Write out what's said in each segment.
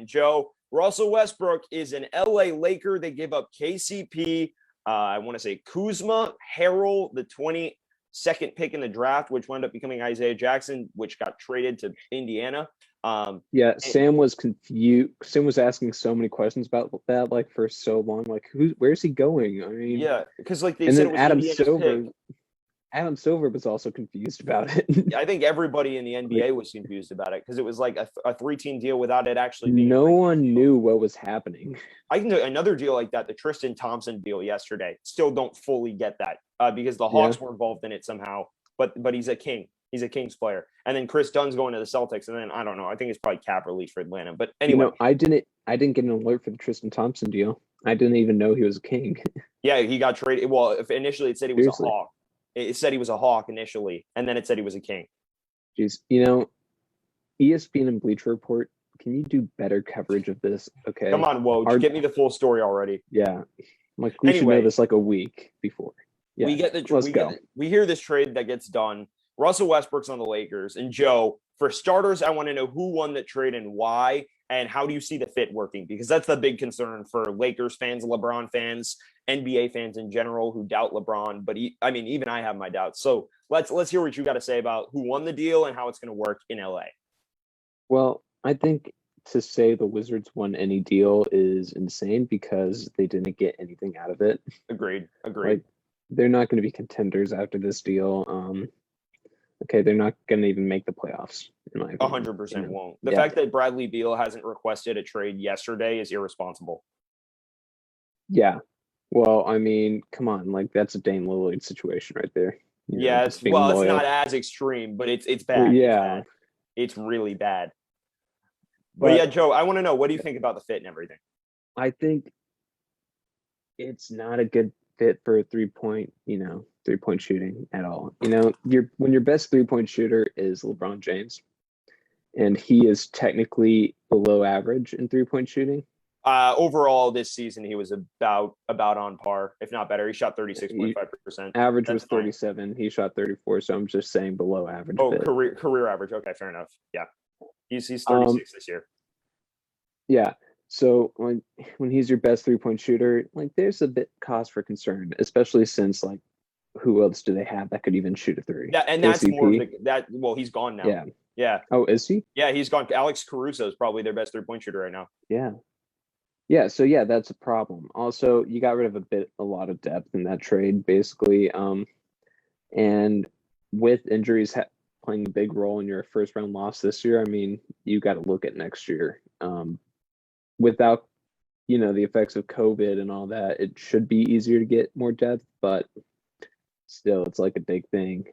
Joe, Russell Westbrook is an LA Laker. They give up KCP. I want to say Kuzma, Harrell, the 22nd pick in the draft, which wound up becoming Isaiah Jackson, which got traded to Indiana. Sam was confused. Sam was asking so many questions about that, like for so long. Like, where's he going? I mean, yeah, because like they and said, then it was Adam Indiana's Silver. pick. Adam Silver was also confused about it. I think everybody in the NBA was confused about it because it was like a 3-team deal without it actually being. No one knew what was happening. I can do another deal like that, the Tristan Thompson deal yesterday. Still don't fully get that because the Hawks were involved in it somehow. But he's a King. He's a Kings player. And then Chris Dunn's going to the Celtics. And then I don't know. I think it's probably cap release for Atlanta. But anyway, I didn't get an alert for the Tristan Thompson deal. I didn't even know he was a King. Yeah, he got traded. Well, initially it said he was a Hawk. It said he was a Hawk initially, and then it said he was a King. Jeez, ESPN and Bleacher Report, can you do better coverage of this? Okay. Come on, Woj, get me the full story already. Yeah. Like we should know this like a week before. Yeah. We hear this trade that gets done. Russell Westbrook's on the Lakers. And Joe, for starters, I want to know wwho won the trade and why, and how do you see the fit working? Because that's the big concern for Lakers fans, LeBron fans, NBA fans in general who doubt LeBron. But even I have my doubts. So let's hear what you got to say about who won the deal and how it's going to work in LA. Well, I think to say the Wizards won any deal is insane because they didn't get anything out of it. Agreed. Like, they're not going to be contenders after this deal. Okay, they're not going to even make the playoffs. 100% won't. The fact that Bradley Beal hasn't requested a trade yesterday is irresponsible. Yeah. Well, I mean, come on, like that's a Dame Lillard situation right there. It's not as extreme, but it's bad. Yeah, it's really bad. But yeah, Joe, I want to know, what do you think about the fit and everything? I think it's not a good fit for a three-point shooting at all. When your best three-point shooter is LeBron James, and he is technically below average in three-point shooting. Overall this season, he was about on par, if not better. He shot 36.5%. Average was 37. He shot 34. So I'm just saying below average. Oh, career average. Okay, fair enough. Yeah, he's 36 this year. Yeah. So when he's your best three-point shooter, like there's a bit cause for concern, especially since like who else do they have that could even shoot a three? Yeah, and that's more of that. Well, he's gone now. Yeah. Oh, is he? Yeah, he's gone. Alex Caruso is probably their best three-point shooter right now. Yeah. So that's a problem. Also, you got rid of a lot of depth in that trade, basically. And with injuries playing a big role in your first round loss this year, I mean, you got to look at next year. Without, the effects of COVID and all that, it should be easier to get more depth, but still, it's like a big thing.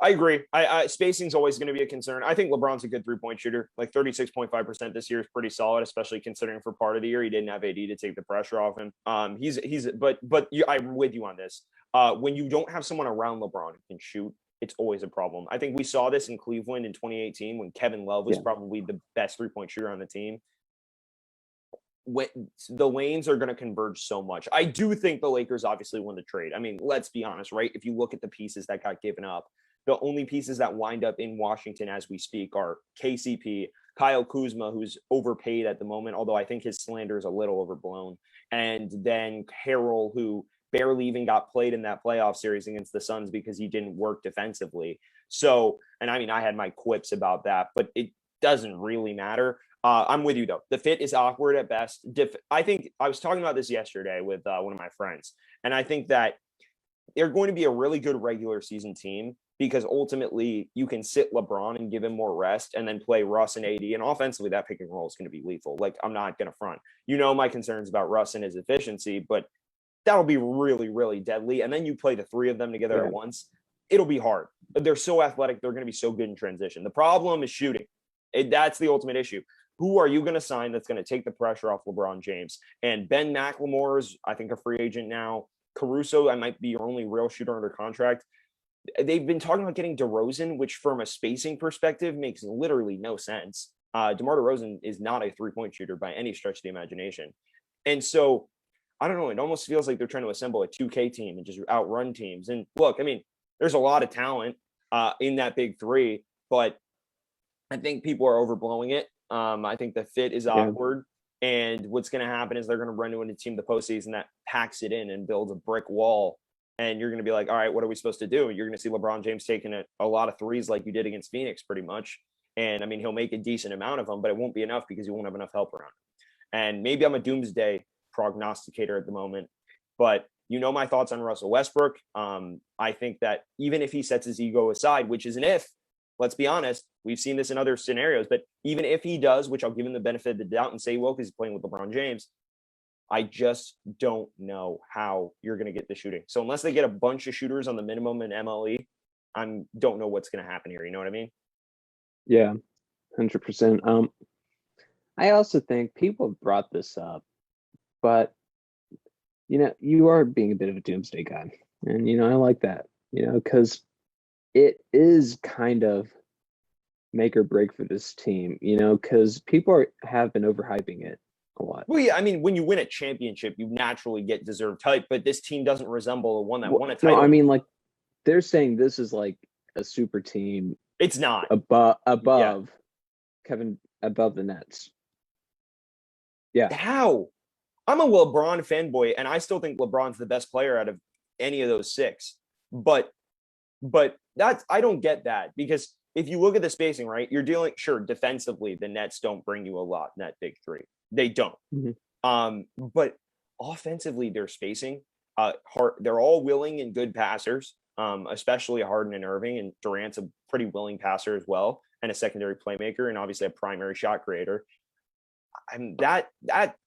I agree. Spacing is always going to be a concern. I think LeBron's a good three-point shooter. Like 36.5% this year is pretty solid, especially considering for part of the year he didn't have AD to take the pressure off him. I'm with you on this. When you don't have someone around LeBron who can shoot, it's always a problem. I think we saw this in Cleveland in 2018 when Kevin Love was probably the best three-point shooter on the team. When the lanes are going to converge so much. I do think the Lakers obviously won the trade. I mean, let's be honest, right? If you look at the pieces that got given up, the only pieces that wind up in Washington as we speak are KCP, Kyle Kuzma, who's overpaid at the moment, although I think his slander is a little overblown, and then Harrell, who barely even got played in that playoff series against the Suns because he didn't work defensively. So, and I mean, I had my quips about that, but it doesn't really matter. I'm with you, though. The fit is awkward at best. I think I was talking about this yesterday with one of my friends, and I think that they're going to be a really good regular season team because ultimately you can sit LeBron and give him more rest and then play Russ and AD. And offensively, that pick and roll is going to be lethal. Like, I'm not going to front. My concerns about Russ and his efficiency, but that'll be really, really deadly. And then you play the three of them together at once. It'll be hard. They're so athletic. They're going to be so good in transition. The problem is shooting. That's the ultimate issue. Who are you going to sign that's going to take the pressure off LeBron James? And Ben McLemore is, I think, a free agent now. Caruso, I might be your only real shooter under contract. They've been talking about getting DeRozan, which from a spacing perspective makes literally no sense. DeMar DeRozan is not a three-point shooter by any stretch of the imagination. And so, I don't know, it almost feels like they're trying to assemble a 2K team and just outrun teams. And look, I mean, there's a lot of talent in that big three, but I think people are overblowing it. I think the fit is awkward. And what's going to happen is they're going to run into a team the postseason that packs it in and builds a brick wall. And you're going to be like, all right, what are we supposed to do? You're going to see LeBron James taking a lot of threes like you did against Phoenix pretty much. And I mean, he'll make a decent amount of them, but it won't be enough because he won't have enough help around him. And maybe I'm a doomsday prognosticator at the moment, but my thoughts on Russell Westbrook. I think that even if he sets his ego aside, which is an if, let's be honest, we've seen this in other scenarios, but even if he does, which I'll give him the benefit of the doubt and say, well, because he's playing with LeBron James, I just don't know how you're going to get the shooting. So unless they get a bunch of shooters on the minimum in MLE, I don't know what's going to happen here. You know what I mean? Yeah, 100%. I also think people have brought this up, but you are being a bit of a doomsday guy, and I like that, because it is kind of make or break for this team, because people have been overhyping it a lot. Well, yeah, I mean, when you win a championship, you naturally get deserved hype, but this team doesn't resemble the one that won a title. No, I mean, like, they're saying this is like a super team. It's not above above the Nets. Yeah. How? I'm a LeBron fanboy, and I still think LeBron's the best player out of any of those six. But that's, I don't get that, because if you look at the spacing, right, you're dealing, sure, defensively, the Nets don't bring you a lot in that big three. They don't. Mm-hmm. But offensively, their spacing, they're all willing and good passers, especially Harden and Irving, and Durant's a pretty willing passer as well, and a secondary playmaker, and obviously a primary shot creator. That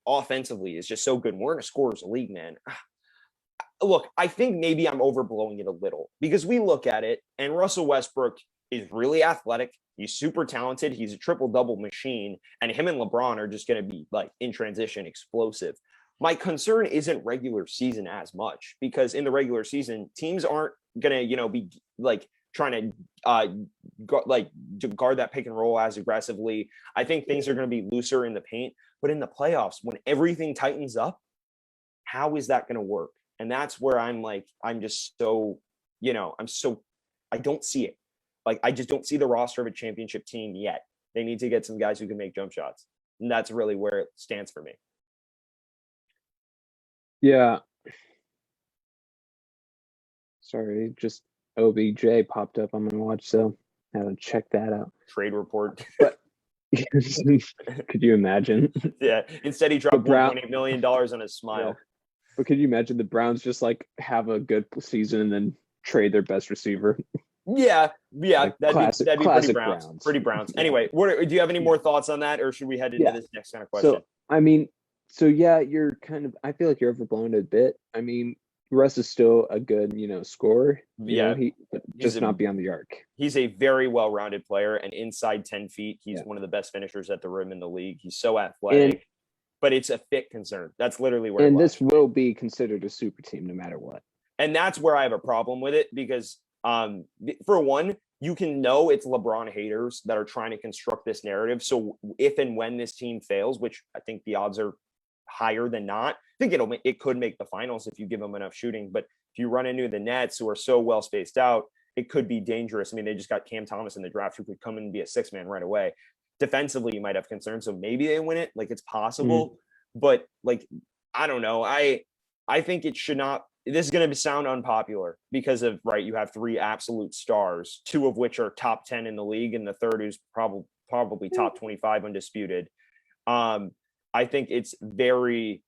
offensively is just so good. We're in a scorer's league, man. Look, I think maybe I'm overblowing it a little, because we look at it and Russell Westbrook is really athletic. He's super talented. He's a triple-double machine, and him and LeBron are just going to be, like, in transition, explosive. My concern isn't regular season as much, because in the regular season, teams aren't going to, be like trying to guard that pick and roll as aggressively. I think things are going to be looser in the paint, but in the playoffs, when everything tightens up, how is that going to work? And that's where I'm like, I'm just so, I don't see it. Like, I just don't see the roster of a championship team yet. They need to get some guys who can make jump shots. And that's really where it stands for me. Yeah. Sorry, just OBJ popped up on my watch, so I haven't checked that out. Trade report. But could you imagine? Yeah. Instead, he dropped $1.8 million on his smile. Yeah. But could you imagine the Browns just like have a good season and then trade their best receiver? Yeah. Like that'd be pretty Browns. Browns. Pretty Browns. Anyway, do you have any more thoughts on that, or should we head into this next kind of question? So you're kind of, I feel like you're overblowing it a bit. I mean, Russ is still a good, scorer. Just not beyond the arc. He's a very well-rounded player, and inside 10 feet, he's one of the best finishers at the rim in the league. He's so athletic, but it's a fit concern. That's literally where. And this will be considered a super team no matter what. And that's where I have a problem with it, because for one, you can know it's LeBron haters that are trying to construct this narrative. So if and when this team fails, which I think the odds are higher than not, I think it could make the finals if you give them enough shooting. But if you run into the Nets, who are so well spaced out, it could be dangerous. I mean, they just got Cam Thomas in the draft, who could come in and be a six-man right away. Defensively, you might have concerns, so maybe they win it. Like, it's possible, but like, I don't know. I think it should not. This is going to sound unpopular because of, right, you have three absolute stars, two of which are top 10 in the league, and the third who's probably top 25 undisputed. I think it's going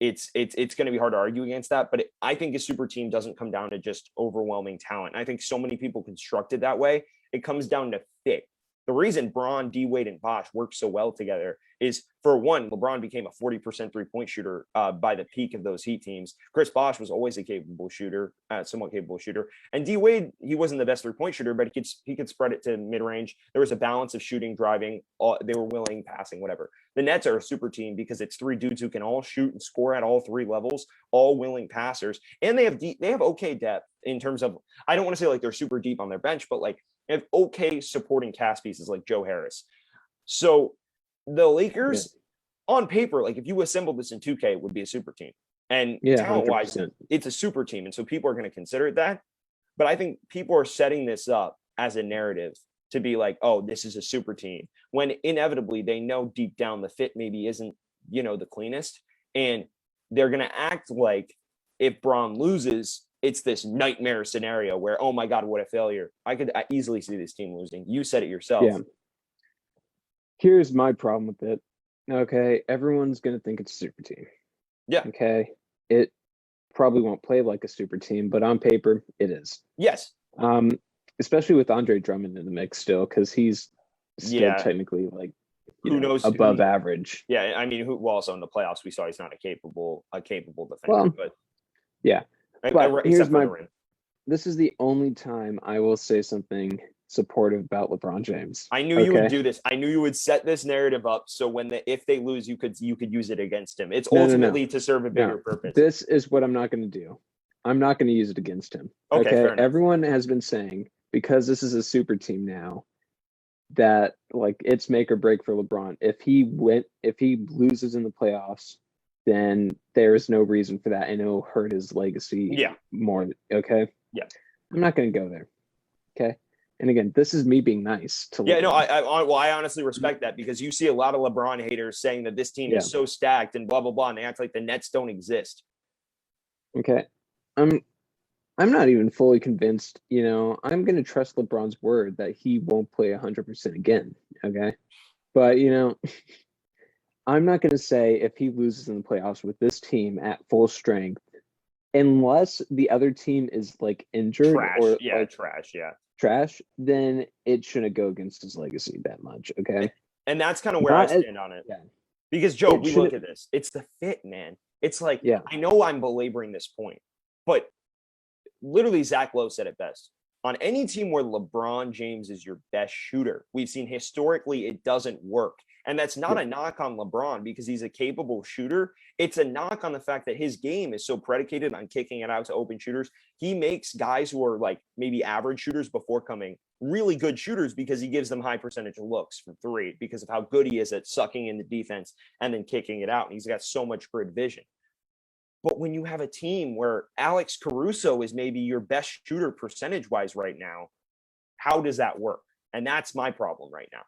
to be hard to argue against that, but I think a super team doesn't come down to just overwhelming talent. I think so many people construct it that way. It comes down to fit. The reason Braun, D Wade, and Bosh work so well together is, for one, LeBron became a 40% three-point shooter by the peak of those Heat teams. Chris Bosh was always a capable shooter, somewhat capable shooter. And D Wade, he wasn't the best three-point shooter, but he could spread it to mid-range. There was a balance of shooting, driving. They were willing, passing, whatever. The Nets are a super team because it's three dudes who can all shoot and score at all three levels, all willing passers, and they have okay depth in terms of, I don't want to say like they're super deep on their bench, but like they have okay supporting cast pieces like Joe Harris. So the Lakers, on paper, like if you assembled this in 2K, would be a super team. And talent-wise, it's a super team. And so people are going to consider it that. But I think people are setting this up as a narrative to be like, oh, this is a super team, when inevitably they know deep down the fit maybe isn't, the cleanest. And they're going to act like if Braun loses, it's this nightmare scenario where, oh my God, what a failure. I could easily see this team losing. You said it yourself. Yeah. Here's my problem with it. Okay, everyone's going to think it's a super team. Yeah. Okay, it probably won't play like a super team, but on paper, it is. Yes. Especially with Andre Drummond in the mix still, because he's still technically like who knows above average. Yeah, I mean, who also in the playoffs we saw he's not a capable defender. Well, but yeah. But here's my. ring. This is the only time I will say something supportive about LeBron James. I knew you would do this. I knew you would set this narrative up so if they lose, you could use it against him. It's ultimately to serve a bigger purpose. This is what I'm not going to do. I'm not going to use it against him. Okay. Everyone has been saying, because this is a super team now, that like it's make or break for LeBron. If he loses in the playoffs, then there is no reason for that, and it'll hurt his legacy more. Okay. Yeah. I'm not going to go there. Okay. And again, this is me being nice to LeBron. Yeah, no, I honestly respect that, because you see a lot of LeBron haters saying that this team is so stacked and blah, blah, blah, and they act like the Nets don't exist. Okay. I'm not even fully convinced, I'm going to trust LeBron's word that he won't play 100% again. Okay. But, I'm not going to say if he loses in the playoffs with this team at full strength, unless the other team is like injured trash, then it shouldn't go against his legacy that much. Okay. And that's kind of where I stand on it. Yeah. Because Joe, we look at this. It's the fit, man. It's like, I know I'm belaboring this point, but literally Zach Lowe said it best. On any team where LeBron James is your best shooter, we've seen historically it doesn't work. And that's not a knock on LeBron because he's a capable shooter. It's a knock on the fact that his game is so predicated on kicking it out to open shooters. He makes guys who are like maybe average shooters before coming really good shooters because he gives them high percentage of looks from three because of how good he is at sucking in the defense and then kicking it out. And he's got so much grid vision. But when you have a team where Alex Caruso is maybe your best shooter percentage-wise right now, how does that work? And that's my problem right now.